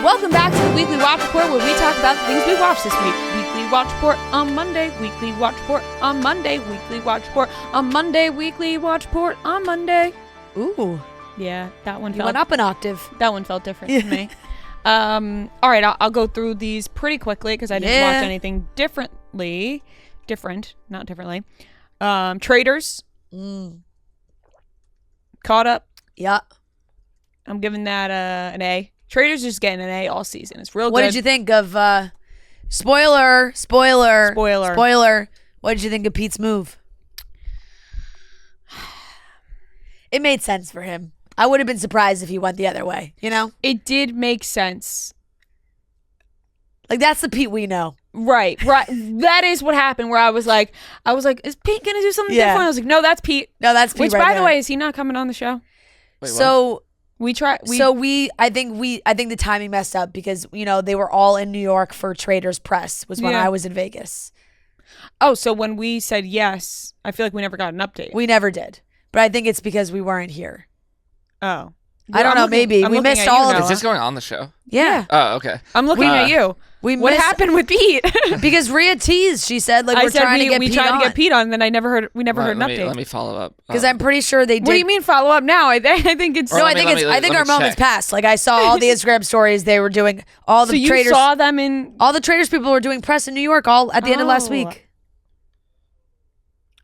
Welcome back to the Weekly Watch Report, where we talk about the things we watched this week. Weekly Watch Report on Monday, Weekly Watch Report on Monday, Weekly Watch Report on Monday, Weekly Watch Report on Monday. Ooh. Yeah, that one went up an octave. That one felt different to me. All right, I'll go through these pretty quickly because I didn't watch anything different, not differently. Traitors. Caught up. Yeah. I'm giving that an A. Traitors is getting an A all season. It's real good. What did you think of, spoiler. What did you think of Pete's move? It made sense for him. I would have been surprised if he went the other way, you know? It did make sense. Like, that's the Pete we know. Right. That is what happened, where I was like, is Pete going to do something different? I was like, no, that's Pete. No, that's Pete. Which, by the way, is he not coming on the show? Wait, so... What? I think the timing messed up because, you know, they were all in New York for Traitors press was when I was in Vegas. Oh, so when we said yes, I feel like we never got an update. We never did. But I think it's because we weren't here. Oh. I don't know, maybe. We missed all of it. Is this going on the show? Yeah. Oh, okay. I'm looking at you. What happened with Pete? Because Rhea teased. She said, like, we tried to get Pete on, and then I never heard an update. Let me follow up. Because I'm pretty sure they did. What do you mean follow up now? I think it's... No, I think our moment's passed. Like, I saw all the Instagram stories they were doing. All the Traitors... you saw them in... All the Traitors people were doing press in New York all at the end of last week.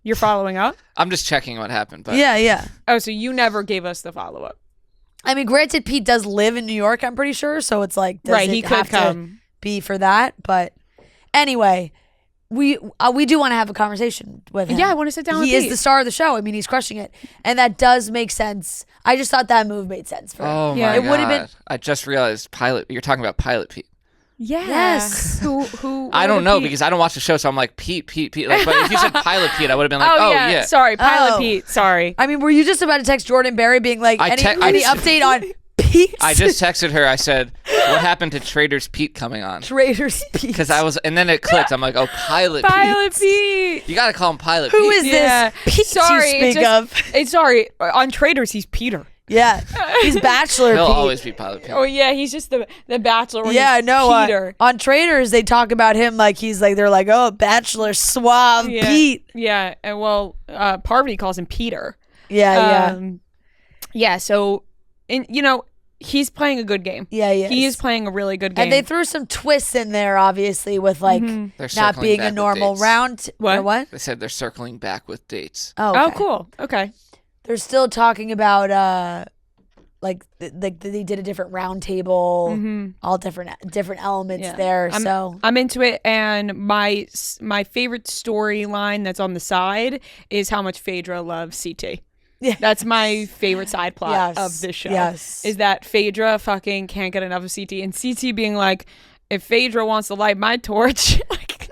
You're following up? I'm just checking what happened. But Yeah. Oh, so you never gave us the follow up. I mean, granted, Pete does live in New York, I'm pretty sure. So it's like, he could come. Be for that, but anyway, we do want to have a conversation with him. Yeah, I want to sit down with Pete. He is the star of the show. I mean, he's crushing it, and that does make sense. I just thought that move made sense for him. Oh my God. It would have been. I just realized You're talking about Pilot Pete. Yeah. Yes. Who? I don't know because I don't watch the show, so I'm like Pete. Like, but if you said Pilot Pete, I would have been like, oh yeah. Sorry, Pilot Pete. Sorry. I mean, were you just about to text Jordan Berry, being like, any update on Pete? I just texted her. I said, "What happened to Traitors Pete coming on?" Traitors Pete. Because and then it clicked. I'm like, "Oh, Pilot Pete. You gotta call him Pilot Who Pete." Who is this Pete you speak of? Sorry, on Traitors, he's Peter. Yeah, he's Bachelor He'll Pete. always be Pilot Pete. Oh yeah, he's just the Bachelor. Peter. On Traitors, they talk about him like they're like, oh, Bachelor suave Pete. Yeah, and Parvati calls him Peter. Yeah. So, he's playing a good game. Yeah, he is playing a really good game. And they threw some twists in there, obviously, with like not being a normal round. What? They said they're circling back with dates. Oh, okay. Oh, cool. Okay. They're still talking about like they did a different round table, all different elements there. I'm into it, and my favorite storyline that's on the side is how much Phaedra loves CT. Yeah, that's my favorite side plot of this show. Yes, is that Phaedra fucking can't get enough of CT, and CT being like, if Phaedra wants to light my torch, like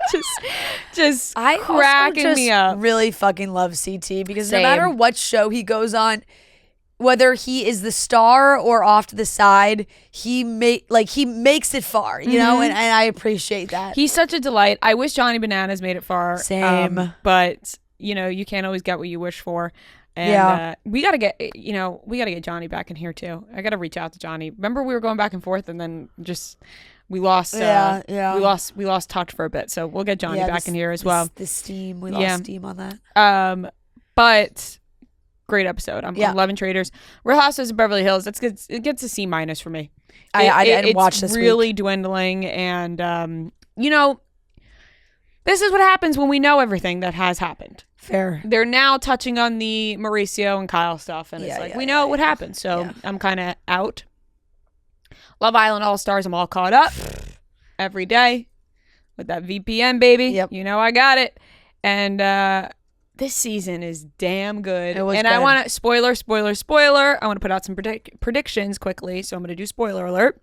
just cracking me up. Really fucking love CT because no matter what show he goes on, whether he is the star or off to the side, he makes it far, you know, and I appreciate that. He's such a delight. I wish Johnny Bananas made it far. Same, but you can't always get what you wish for. And we gotta get Johnny back in here too. I gotta reach out to Johnny. Remember we were going back and forth, and then just we lost. We lost touch for a bit. So we'll get Johnny back in here as well. The steam, we lost steam on that. But great episode. I'm loving Traitors. Real Housewives of Beverly Hills. That's good. It gets a C- for me. I didn't watch this. It's really week. dwindling, and this is what happens when we know everything that has happened. Fair. They're now touching on the Mauricio and Kyle stuff, and it's we know what happened. So I'm kind of out. Love Island All Stars. I'm all caught up every day with that VPN, baby. Yep. You know I got it. And this season is damn good. It was and good. I want to spoiler. I want to put out some predictions quickly. So I'm going to do spoiler alert.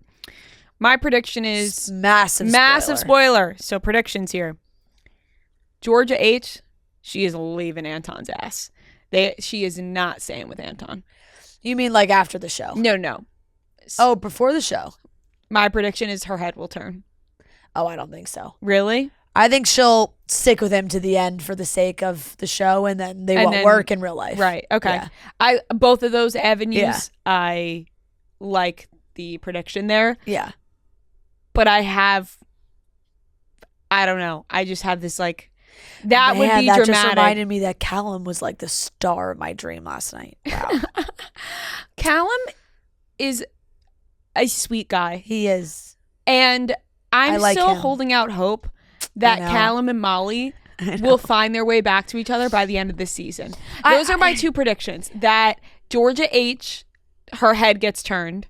My prediction is massive spoiler. So predictions here. Georgia H. She is leaving Anton's ass. She is not staying with Anton. You mean like after the show? No. Oh, before the show. My prediction is her head will turn. Oh, I don't think so. Really? I think she'll stick with him to the end for the sake of the show, and then they won't work in real life. Right. Okay. Yeah. Both of those avenues, I like the prediction there. Yeah. but I don't know. I just have this like, that would be dramatic. That just reminded me that Callum was like the star of my dream last night. Wow. Callum is a sweet guy. He is. And I'm still holding out hope that Callum and Molly will find their way back to each other by the end of this season. Those are my two predictions. That Georgia H, her head gets turned.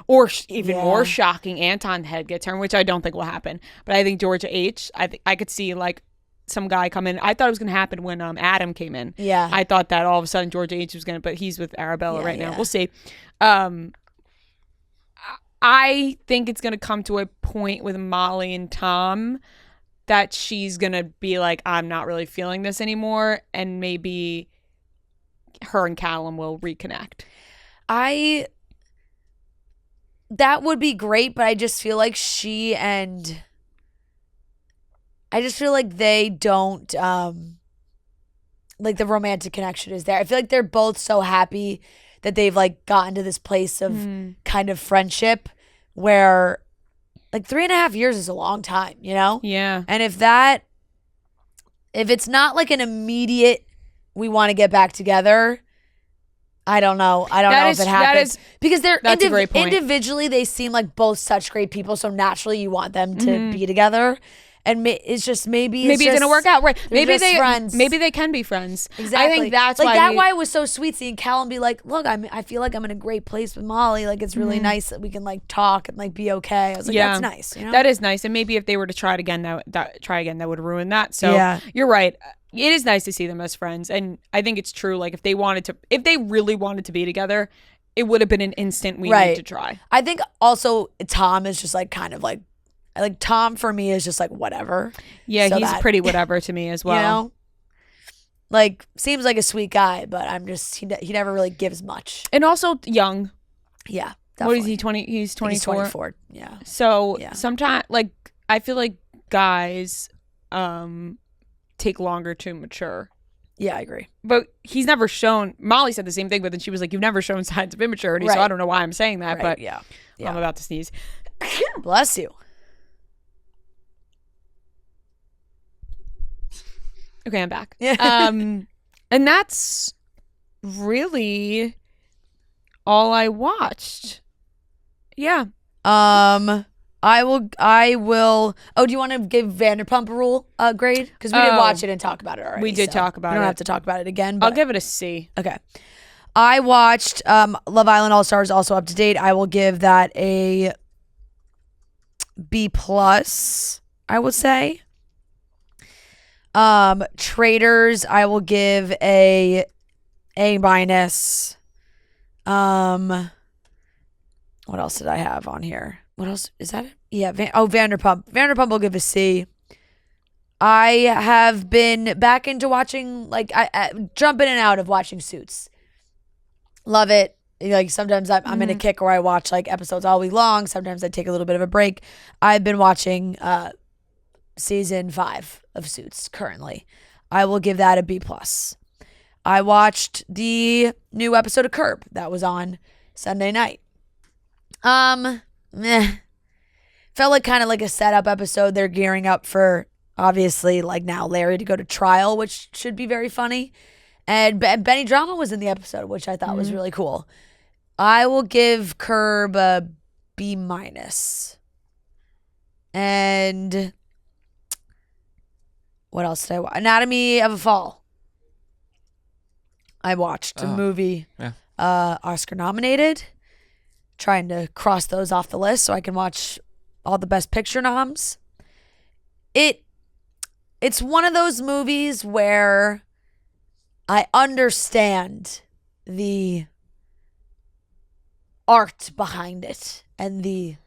Or even more shocking, Anton's head gets turned, which I don't think will happen. But I think Georgia H, I could see like some guy come in. I thought it was going to happen when Adam came in. Yeah. I thought that all of a sudden Georgia H was going to, but he's with Arabella right now. We'll see. I think it's going to come to a point with Molly and Tom that she's going to be like, I'm not really feeling this anymore. And maybe her and Callum will reconnect. That would be great, but I just feel like they don't, like the romantic connection is there. I feel like they're both so happy that they've like gotten to this place of kind of friendship where like 3.5 years is a long time, you know? Yeah. And if it's not like an immediate, we want to get back together, I don't know. I don't know if it happens. Because they're individually, they seem like both such great people. So naturally you want them to be together. And it's just maybe it's going to work out, right? Maybe friends. Maybe they can be friends. Exactly. I think that's why it was so sweet seeing Callum be like, "Look, I feel like I'm in a great place with Molly. Like it's really nice that we can like talk and like be okay." I was like, "That's nice." You know? That is nice. And maybe if they were to try it again, that would ruin that. So you're right. It is nice to see them as friends, and I think it's true. Like if they really wanted to be together, it would have been an instant we need to try. I think also Tom is just like kind of like Tom for me is just like whatever. Yeah, so he's pretty whatever to me as well. You know? Like seems like a sweet guy, but I'm just he never really gives much. And also young. Yeah. Definitely. What is he, 20? He's 24. He's 24. Yeah. So sometimes like I feel like guys take longer to mature. Yeah, I agree. But he's never shown, Molly said the same thing, but then she was like, you've never shown signs of immaturity, so I don't know why I'm saying that, but yeah. I'm about to sneeze. Bless you. Okay, I'm back. And that's really all I watched. Yeah. I will. Oh, do you want to give Vanderpump Rule a grade? Because we did watch it and talk about it already. We did talk about it. We don't have to talk about it again. But I'll give it a C. Okay. I watched Love Island All Stars, also up to date. I will give that a B+, I would say. Traitors, I will give a A-. What else did I have on here? What else? Is that it? Yeah. Vanderpump. Vanderpump will give a C. I have been back into watching, like, I jump in and out of watching Suits. Love it. Like, sometimes I'm in a kick where I watch, like, episodes all week long. Sometimes I take a little bit of a break. I've been watching season 5 of Suits currently. I will give that a B+. I watched the new episode of Curb that was on Sunday night. Felt like kind of like a setup episode. They're gearing up for, obviously, like now Larry to go to trial, which should be very funny. And Benny Drama was in the episode, which I thought was really cool. I will give Curb a B-. And what else did I watch? Anatomy of a Fall. I watched a movie, Oscar nominated. Trying to cross those off the list so I can watch all the Best Picture noms. It's one of those movies where I understand the art behind it and the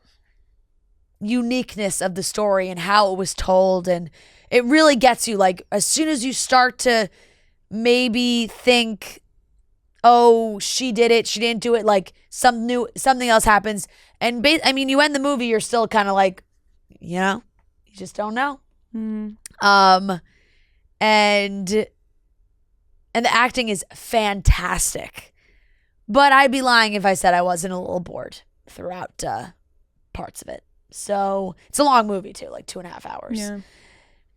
uniqueness of the story and how it was told, and it really gets you. Like, as soon as you start to maybe think, oh, she did it, she didn't do it, like something else happens, and you end the movie, you're still kind of like, you just don't know. And the acting is fantastic, but I'd be lying if I said I wasn't a little bored throughout parts of it. So it's a long movie too, like 2.5 hours. Yeah.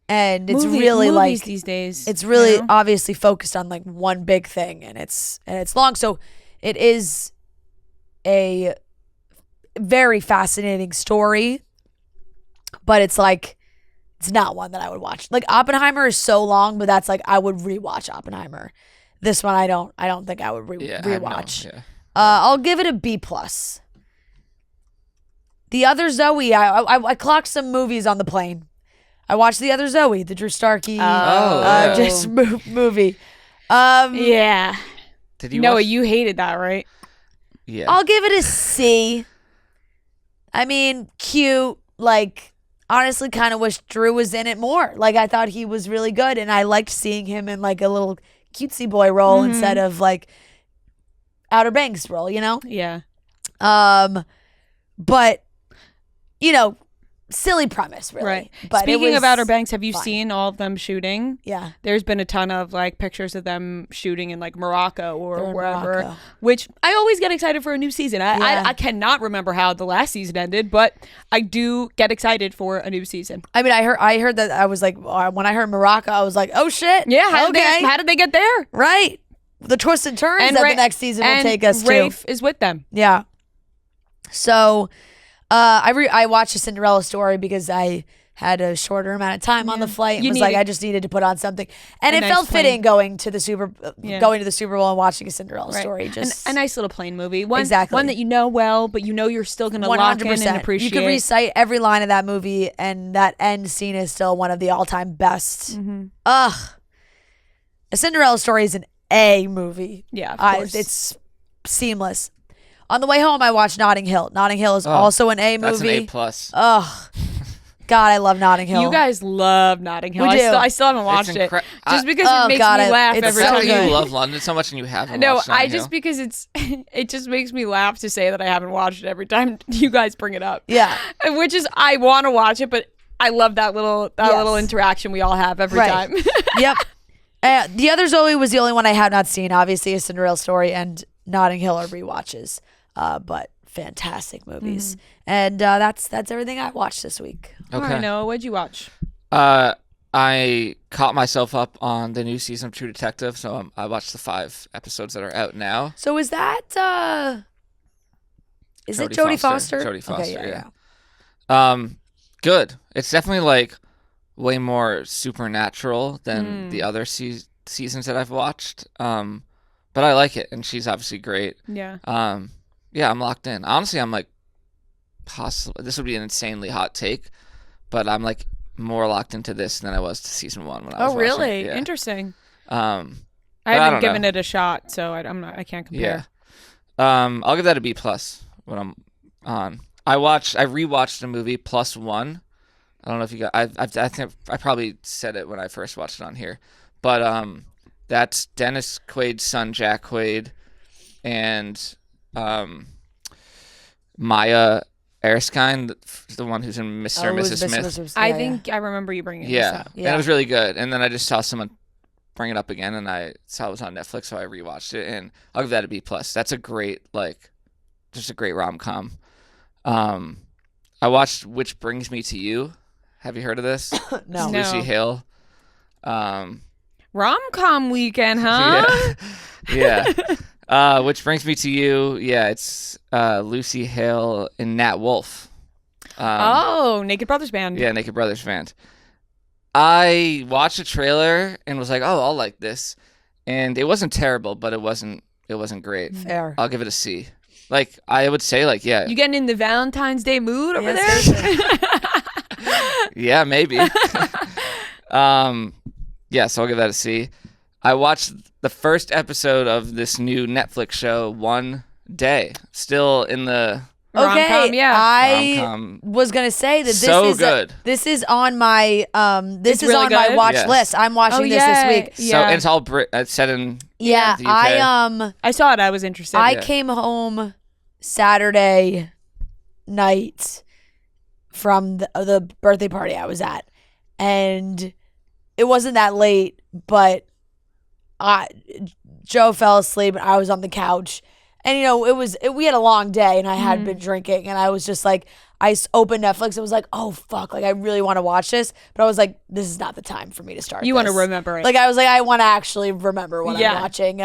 And it's really movies like these days. it's really obviously focused on like one big thing, and it's long. So it is a very fascinating story, but it's like it's not one that I would watch. Like Oppenheimer is so long, but that's like I would rewatch Oppenheimer. This one I don't think I would rewatch. I'll give it a B+. The Other Zoe, I clocked some movies on the plane. I watched The Other Zoe, the Drew Starkey movie. Yeah. Did you Noah, watch? you hated that, right? Yeah. I'll give it a C. I mean, cute. Like, honestly, kind of wish Drew was in it more. Like, I thought he was really good, and I liked seeing him in like a little cutesy boy role instead of like Outer Banks role, you know? Yeah. But silly premise, really. Right. But Speaking of Outer Banks, have you seen all of them shooting? Yeah. There's been a ton of like pictures of them shooting in like Morocco or wherever, Morocco. which I always get excited for a new season. I cannot remember how the last season ended, but I do get excited for a new season. I mean, I heard that. I was like, when I heard Morocco, I was like, oh shit. Yeah. How did they get there? Right. The twists and turns that the next season will take us to. Rafe is with them. Yeah. So, I watched a Cinderella Story because I had a shorter amount of time on the flight and was like, I just needed to put on something, and it felt fitting going to the Super Bowl and watching a Cinderella Story. Just a nice little plane movie. One that you know well, but you're still gonna lock in and appreciate. You can recite every line of that movie, and that end scene is still one of the all-time best. A Cinderella Story is an A movie. Yeah, of course. It's seamless. On the way home, I watched Notting Hill. Notting Hill is also an A movie. That's an A+. Ugh. God, I love Notting Hill. You guys love Notting Hill. We do. I still haven't watched it. Just because it makes me laugh it's every so time. you love London so much and you haven't watched Notting Hill. Just because it just makes me laugh to say that I haven't watched it every time you guys bring it up. Yeah. Which is, I want to watch it, but I love that little interaction we all have every time. Yep. The Other Zoe was the only one I have not seen. Obviously, A Cinderella Story and Notting Hill are rewatches. But fantastic movies. And that's everything I watched this week. Okay. All right, Noah, what'd you watch? I caught myself up on the new season of True Detective, so I watched the 5 episodes that are out now. So is that is it Jodie Foster? Jodie Foster, okay, yeah. Good. It's definitely like way more supernatural than the other seasons that I've watched. But I like it, and she's obviously great. Yeah. Yeah, I'm locked in. Honestly, I'm like, possibly this would be an insanely hot take, but I'm like more locked into this than I was to season 1 when I was watching it. Really? Yeah. Interesting. I haven't given it a shot, so I can't compare. Yeah. I'll give that a B+ when I'm on. I rewatched the movie +1. I don't know if you got. I think I probably said it when I first watched it on here, but that's Dennis Quaid's son Jack Quaid, and Maya Erskine, the one who's in Mr. and Mrs. Smith. I think I remember you bringing this up. Yeah, and it was really good. And then I just saw someone bring it up again, and I saw it was on Netflix, so I rewatched it, and I'll give that a B+. That's a great, just a great rom-com. I watched Which Brings Me to You. Have you heard of this? No. It's Lucy Hale. Rom-com weekend, huh? Yeah. Which Brings Me to You. Yeah, it's Lucy Hale and Nat Wolff. Naked Brothers Band. Yeah, Naked Brothers Band. I watched the trailer and was like, "Oh, I'll like this," and it wasn't terrible, but it wasn't great. Fair. I'll give it a C. Like I would say, yeah. You getting in the Valentine's Day mood over there? Yeah, maybe. Yeah, so I'll give that a C. I watched the first episode of this new Netflix show, One Day. Still in the rom-com, yeah. I was gonna say that this is good. This is on my this is really on good? my watch list. I'm watching this week. So and it's all it's set in the UK. I saw it. I was interested. I came home Saturday night from the birthday party I was at, and it wasn't that late, but Joe fell asleep and I was on the couch. And, we had a long day and I had been drinking and I was just like, I opened Netflix and was like, oh fuck, like I really want to watch this, but I was like, this is not the time for me to start. You want to remember it. Like I was like, I want to actually remember what I'm watching.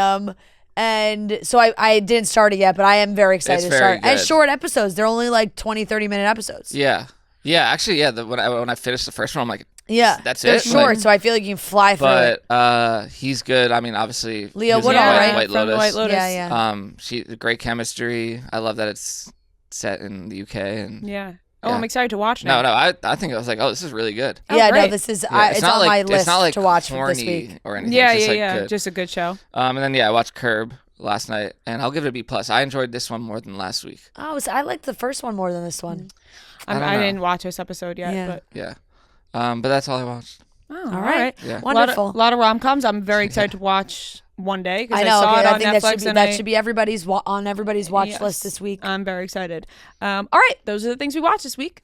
And so I didn't start it yet, but I am very excited to start. And short episodes. They're only like 20, 30-minute episodes. Yeah. Yeah, actually, yeah. When I finished the first one, I'm like, that's they're it. Short, so I feel like you can fly through it. But he's good. I mean, obviously, Leah Woodall, right? White From Lotus. White Lotus. Yeah. She great chemistry. I love that it's set in the UK and I'm excited to watch now. No, I think I was like, oh, this is really good. Yeah, no, this is it's on my list to watch for this week or anything. Yeah, good. Just a good show. And then I watched Curb last night, and I'll give it a B+. I enjoyed this one more than last week. Oh, so I liked the first one more than this one. I didn't watch this episode yet. Yeah. But but that's all I watched. Oh, all right. Yeah. Wonderful. A lot of rom-coms. I'm very excited to watch one day. I know. I think that should be everybody's on everybody's watch list this week. I'm very excited. All right. Those are the things we watched this week.